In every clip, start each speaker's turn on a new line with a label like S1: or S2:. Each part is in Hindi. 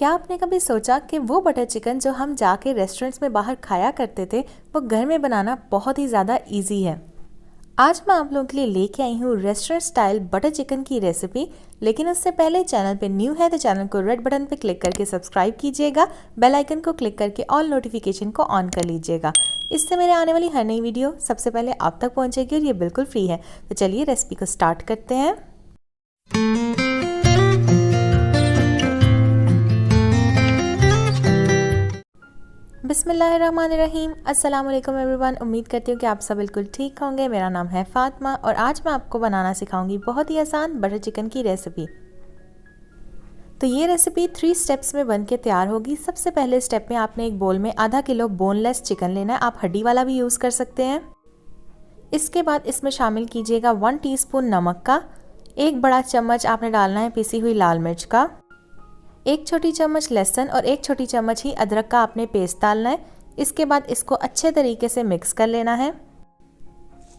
S1: क्या आपने कभी सोचा कि वो बटर चिकन जो हम जाके रेस्टोरेंट्स में बाहर खाया करते थे वो घर में बनाना बहुत ही ज़्यादा इजी है। आज मैं आप लोगों के लिए लेके आई हूँ रेस्टोरेंट स्टाइल बटर चिकन की रेसिपी। लेकिन उससे पहले चैनल पे न्यू है तो चैनल को रेड बटन पे क्लिक करके सब्सक्राइब कीजिएगा, बेल आइकन को क्लिक करके ऑल नोटिफिकेशन को ऑन कर लीजिएगा। इससे मेरे आने वाली हर नई वीडियो सबसे पहले आप तक पहुँचेगी और ये बिल्कुल फ्री है। तो चलिए रेसिपी को स्टार्ट करते हैं। बिस्मिल्लाहिर्रहमानिर्रहीम। अस्सलाम वालेकुम एवरीवन। उम्मीद करती हूँ कि आप सब बिल्कुल ठीक होंगे। मेरा नाम है फ़ातिमा और आज मैं आपको बनाना सिखाऊंगी बहुत ही आसान बटर चिकन की रेसिपी। तो ये रेसिपी 3 स्टेप्स में बन के तैयार होगी। सबसे पहले स्टेप में आपने एक बोल में आधा किलो बोनलेस चिकन लेना है, आप हड्डी वाला भी यूज़ कर सकते हैं। इसके बाद इसमें शामिल कीजिएगा 1 टीस्पून नमक का, 1 बड़ा चम्मच आपने डालना है पिसी हुई लाल मिर्च का, 1 छोटी चम्मच लहसुन और 1 छोटी चम्मच ही अदरक का आपने पेस्ट डालना है। इसके बाद इसको अच्छे तरीके से मिक्स कर लेना है।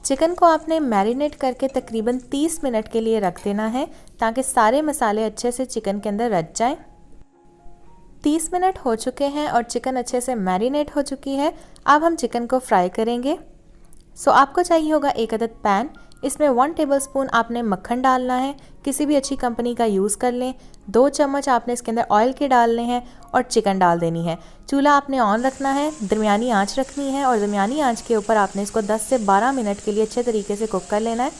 S1: चिकन को आपने मैरिनेट करके तकरीबन 30 मिनट के लिए रख देना है ताकि सारे मसाले अच्छे से चिकन के अंदर रच जाएं। 30 मिनट हो चुके हैं और चिकन अच्छे से मैरिनेट हो चुकी है। अब हम चिकन को फ्राई करेंगे। आपको चाहिए होगा 1 अदद पैन। इसमें 1 टेबलस्पून आपने मक्खन डालना है, किसी भी अच्छी कंपनी का यूज़ कर लें। 2 चम्मच आपने इसके अंदर ऑयल के डालने हैं और चिकन डाल देनी है। चूल्हा आपने ऑन रखना है, दरमियानी आंच रखनी है और दरमियानी आंच के ऊपर आपने इसको 10 से 12 मिनट के लिए अच्छे तरीके से कुक कर लेना है।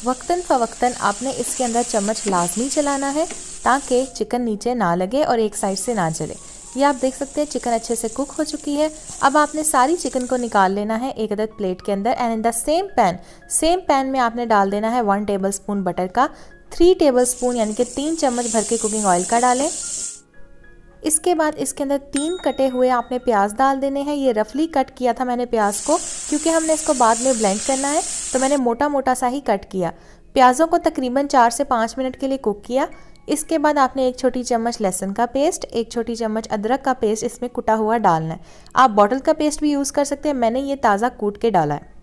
S1: वक्तन फ़वक्तन आपने इसके अंदर चम्मच लाजमी चलाना है ताकि चिकन नीचे ना लगे और एक साइड से ना जले। ये आप देख सकते हैं चिकन अच्छे से कुक हो चुकी है। अब आपने सारी चिकन को निकाल लेना है एक अदद प्लेट के अंदर and in the same pan में आपने डाल देना है 1 टेबलस्पून बटर का, 3 टेबलस्पून यानी कि 3 चम्मच भर के कुकिंग ऑयल का डालें। इसके बाद इसके अंदर 3 कटे हुए आपने प्याज डाल देने हैं। ये रफली कट किया था मैंने प्याज को, क्योंकि हमने इसको बाद में ब्लेंड करना है तो मैंने मोटा मोटा सा ही कट किया। प्याज़ों को तकरीबन 4 से 5 मिनट के लिए कुक किया। इसके बाद आपने 1 छोटी चम्मच लहसुन का पेस्ट, 1 छोटी चम्मच अदरक का पेस्ट इसमें कुटा हुआ डालना है। आप बॉटल का पेस्ट भी यूज़ कर सकते हैं, मैंने ये ताज़ा कूट के डाला है।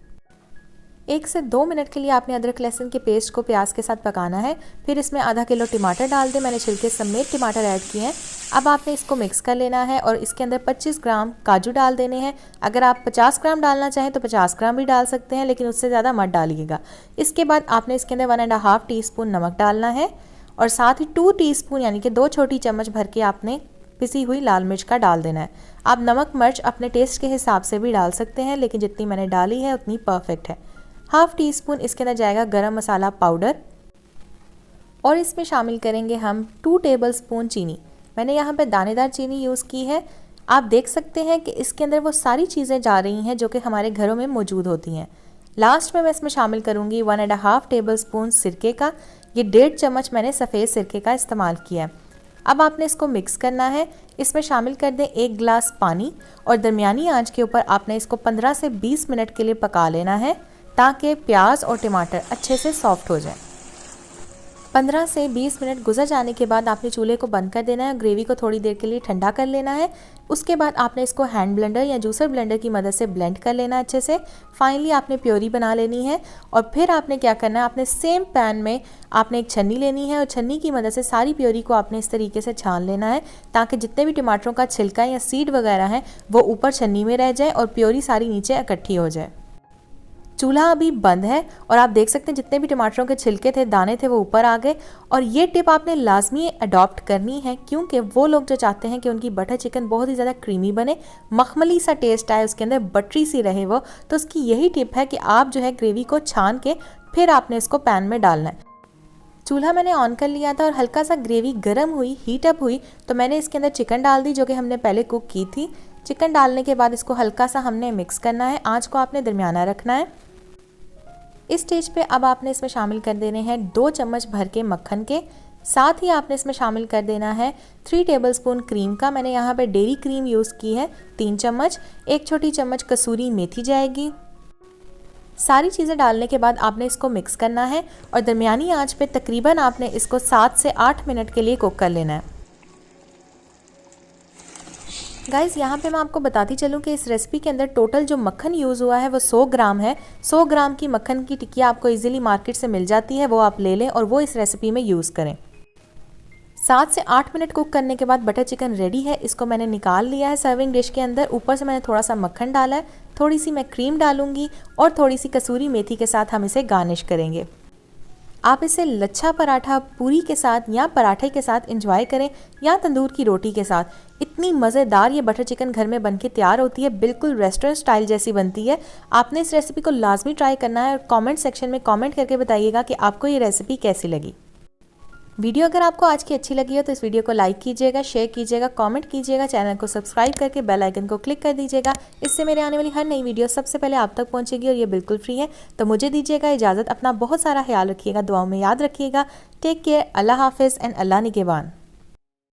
S1: 1 से 2 मिनट के लिए आपने अदरक लहसुन के पेस्ट को प्याज के साथ पकाना है। फिर इसमें आधा किलो टमाटर डाल दें, मैंने छिलके समेत टमाटर ऐड किए हैं। अब आपने इसको मिक्स कर लेना है और इसके अंदर 25 ग्राम काजू डाल देने हैं। अगर आप 50 ग्राम डालना चाहें तो 50 ग्राम भी डाल सकते हैं, लेकिन उससे ज़्यादा मत डालिएगा। इसके बाद आपने इसके अंदर 1.5 टीस्पून नमक डालना है और साथ ही 2 टीस्पून यानी कि 2 छोटी चम्मच भर के आपने पिसी हुई लाल मिर्च का डाल देना है। आप नमक मिर्च अपने टेस्ट के हिसाब से भी डाल सकते हैं, लेकिन जितनी मैंने डाली है उतनी परफेक्ट है। 1/2 टीस्पून इसके अंदर जाएगा गरम मसाला पाउडर और इसमें शामिल करेंगे हम 2 टेबलस्पून चीनी। मैंने यहाँ पे दानेदार चीनी यूज़ की है। आप देख सकते हैं कि इसके अंदर वो सारी चीज़ें जा रही हैं जो कि हमारे घरों में मौजूद होती हैं। लास्ट में मैं इसमें शामिल करूँगी 1.5 टेबलस्पून सिरके का। ये 1.5 चम्मच मैंने सफ़ेद सिरके का इस्तेमाल किया है। अब आपने इसको मिक्स करना है। इसमें शामिल कर दें 1 गिलास पानी और दरमियानी आंच के ऊपर आपने इसको 15 से 20 मिनट के लिए पका लेना है ताकि प्याज और टमाटर अच्छे से सॉफ्ट हो जाए। 15 से 20 मिनट गुजर जाने के बाद आपने चूल्हे को बंद कर देना है, ग्रेवी को थोड़ी देर के लिए ठंडा कर लेना है। उसके बाद आपने इसको हैंड ब्लेंडर या जूसर ब्लेंडर की मदद से ब्लेंड कर लेना है अच्छे से। फाइनली आपने प्योरी बना लेनी है और फिर आपने क्या करना है, आपने सेम पैन में आपने एक छन्नी लेनी है और छन्नी की मदद से सारी प्योरी को आपने इस तरीके से छान लेना है ताकि जितने भी टमाटरों का छिलका या सीड वगैरह है वो ऊपर छन्नी में रह जाए और प्योरी सारी नीचे इकट्ठी हो जाए। चूल्हा अभी बंद है और आप देख सकते हैं जितने भी टमाटरों के छिलके थे, दाने थे, वो ऊपर आ गए। और ये टिप आपने लाजमी अडॉप्ट करनी है क्योंकि वो लोग जो चाहते हैं कि उनकी बटर चिकन बहुत ही ज़्यादा क्रीमी बने, मखमली सा टेस्ट आए, उसके अंदर बटरी सी रहे वो, तो उसकी यही टिप है कि आप जो है ग्रेवी को छान के फिर आपने इसको पैन में डालना है। चूल्हा मैंने ऑन कर लिया था और हल्का सा ग्रेवी गर्म हुई, हीट अप हुई तो मैंने इसके अंदर चिकन डाल दी जो कि हमने पहले कुक की थी। चिकन डालने के बाद इसको हल्का सा हमने मिक्स करना है, आँच को आपने दरमियाना रखना है। इस स्टेज पे अब आपने इसमें शामिल कर देने हैं 2 चम्मच भर के मक्खन के, साथ ही आपने इसमें शामिल कर देना है 3 टेबलस्पून क्रीम का। मैंने यहाँ पे डेयरी क्रीम यूज़ की है 3 चम्मच, 1 छोटी चम्मच कसूरी मेथी जाएगी। सारी चीज़ें डालने के बाद आपने इसको मिक्स करना है और दरमियानी आंच पे तकरीबन आपने इसको 7 से 8 मिनट के लिए कुक कर लेना है। गाइज़ यहाँ पे मैं आपको बताती चलूँ कि इस रेसिपी के अंदर टोटल जो मक्खन यूज़ हुआ है वो 100 ग्राम है। 100 ग्राम की मक्खन की टिक्कियाँ आपको इजीली मार्केट से मिल जाती है, वो आप ले लें और वो इस रेसिपी में यूज़ करें। 7 से 8 मिनट कुक करने के बाद बटर चिकन रेडी है। इसको मैंने निकाल लिया है सर्विंग डिश के अंदर। ऊपर से मैंने थोड़ा सा मक्खन डाला है, थोड़ी सी मैं क्रीम डालूंगी और थोड़ी सी कसूरी मेथी के साथ हम इसे गार्निश करेंगे। आप इसे लच्छा पराठा पूरी के साथ या पराठे के साथ एंजॉय करें या तंदूर की रोटी के साथ। इतनी मज़ेदार ये बटर चिकन घर में बनके तैयार होती है, बिल्कुल रेस्टोरेंट स्टाइल जैसी बनती है। आपने इस रेसिपी को लाजमी ट्राई करना है और कमेंट सेक्शन में कमेंट करके बताइएगा कि आपको ये रेसिपी कैसी लगी। वीडियो अगर आपको आज की अच्छी लगी हो तो इस वीडियो को लाइक कीजिएगा, शेयर कीजिएगा, कमेंट कीजिएगा, चैनल को सब्सक्राइब करके बेल आइकन को क्लिक कर दीजिएगा। इससे मेरे आने वाली हर नई वीडियो सबसे पहले आप तक पहुंचेगी और ये बिल्कुल फ्री है। तो मुझे दीजिएगा इजाज़त। अपना बहुत सारा ख्याल रखिएगा, दुआओं में याद रखिएगा। टेक केयर, अल्लाह हाफिज़ एंड अल्लाह निगहबान।